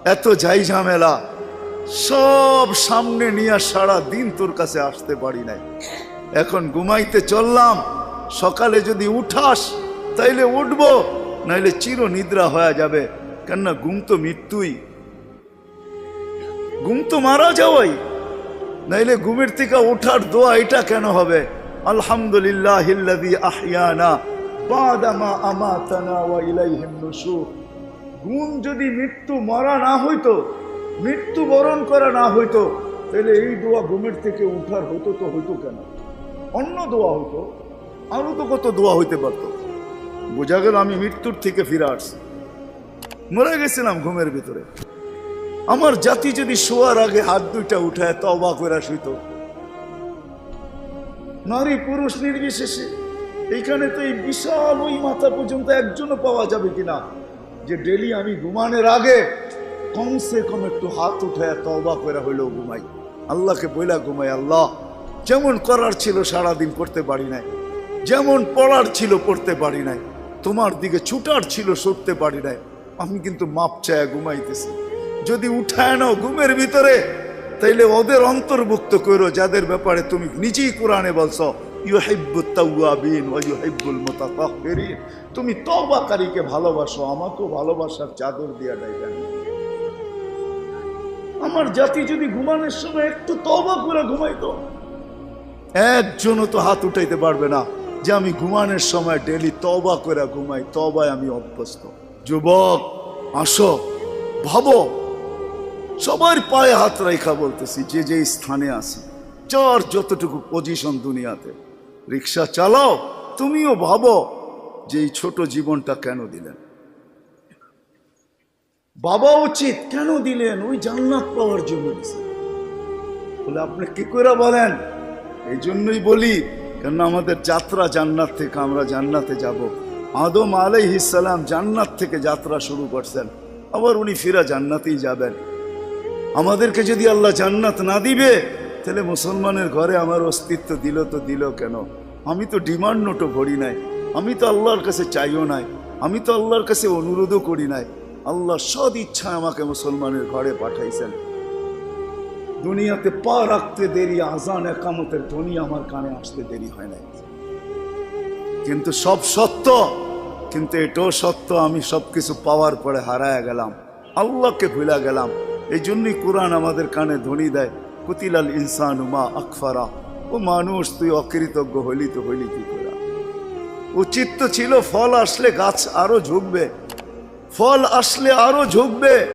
এত যাই ঝামেলা সব সামনে নিয়ে সারা দিন তোর কাছে আসতে পারি নাই। এখন ঘুমাইতে চললাম, সকালে যদি উঠাস তাইলে উঠবো, নাইলে চির নিদ্রা হয়ে যাবে। কেননা ঘুম তো মৃত্যুই, ঘুম তো মারা যাওয়াই। নাইলে ঘুমের থেকে ওঠার দোয়া এটা কেন হবে? আলহামদুলিল্লাহিল্লাযী আহইয়ানা বাদা মা আমাতানা ওয়া ইলাইহিন নুশুর। ঘুম যদি মৃত্যু মরা না হইতো, মৃত্যু বরণ করা না হইতো, তাহলে এই দোয়া ঘুমের থেকে উঠার হতো তো হইতো কেন? অন্য দোয়া হইতো, আরো তো কত দোয়া হইতে পারতো। বোঝা গেল আমি মৃত্যুর থেকে ফিরে আসছি, মরে গেছিলাম ঘুমের ভিতরে। আমার জাতি যদি শোয়ার আগে হাত দুইটা উঠায় তওবা করে শুইত, নারী পুরুষ নির্বিশেষে। এইখানে তো এই বিশাল ওই মাথা পর্যন্ত একজনও পাওয়া যাবে কিনা যে ডেলি আমি ঘুমানোর আগে কমসে কম একটু হাত উঠায় তওবা করে হইলেও ঘুমাই, আল্লাহকে বইলা ঘুমাই, আল্লাহ যেমন করার ছিল সারাদিন করতে পারি নাই, যেমন পড়ার ছিল পড়তে পারি নাই, তোমার দিকে ছুটার ছিল ছুটতে পারি নাই, আমি কিন্তু মাপ চায় ঘুমাইতেছি। যদি উঠায় নাও ঘুমের ভিতরে, তাইলে ওদের অন্তর্ভুক্ত করো যাদের ব্যাপারে তুমি নিজেই কোরআনে বলছো ইউহিব্বুত তাওয়াবিন ওয়া ইউহিব্বুল মুতাতাহহিরিন। তুমি তওবাকারীকে ভালোবাসো, আমাকেও ভালোবাসার চাদর দিয়া ডাইবেন। আমার জাতি যদি ঘুমানোর সময় একটু তওবা করে ঘুমাইতো, একজনও তো হাত উঠাইতে পারবে না যে আমি ঘুমানোর সময় ডেলি তওবা করে ঘুমাই, তওবায় আমি অভ্যস্ত। যুবক আসো, ভাবো, সবার পায়ে হাত রাখা বলতেছি, যে যে স্থানে আছি, যার যতটুকু পজিশন দুনিয়াতে, রিক্সা চালাও, তুমিও ভাবো যে এই ছোট জীবনটা কেন দিলেন। বাবা উচিত কেন দিলেন? ওই জান্নাত পাওয়ার জন্য দিলেন। বলে আপনি কি করে বলেন? এই জন্যই বলি, কেন আমাদের যাত্রা জান্নাত থেকে, আমরা জান্নাতে যাব। আদম আলাইহিস সালাম জান্নাত থেকে যাত্রা শুরু করছেন, আবার উনি ফিরা জান্নাতেই যাবেন। আমাদেরকে যদি আল্লাহ জান্নাত না দিবে, তাহলে মুসলমানের ঘরে আমার অস্তিত্ব দিল তো দিল কেন? আমি তো ডিমান্ড নোটও ভরি নাই, আমি তো আল্লাহর কাছে চাইও নাই, আমি তো আল্লাহর কাছে অনুরোধও করি নাই। আল্লাহ সদ ইচ্ছায় আমাকে মুসলমানের ঘরে পাঠাইছেন। দুনিয়াতে পা রাখতে দেরি, আজান একামতের ধ্বনি আমার কানে আসতে দেরি হয় নাই। কিন্তু সব সত্য, কিন্তু এটাও সত্য আমি সবকিছু পাওয়ার পরে হারায় গেলাম, আল্লাহকে ভুলে গেলাম। এই জন্যই কোরআন আমাদের কানে ধ্বনি দেয়, কুতিলাল ইনসানু মা আকফারা। ও মানুষ, তুই অকৃতজ্ঞ হইলি তো হইলি কি করে? উচিত তো ছিল ফল আসলে গাছ আরো ঝুঁকবে, ফল আসলে আরো ঝুঁকবে।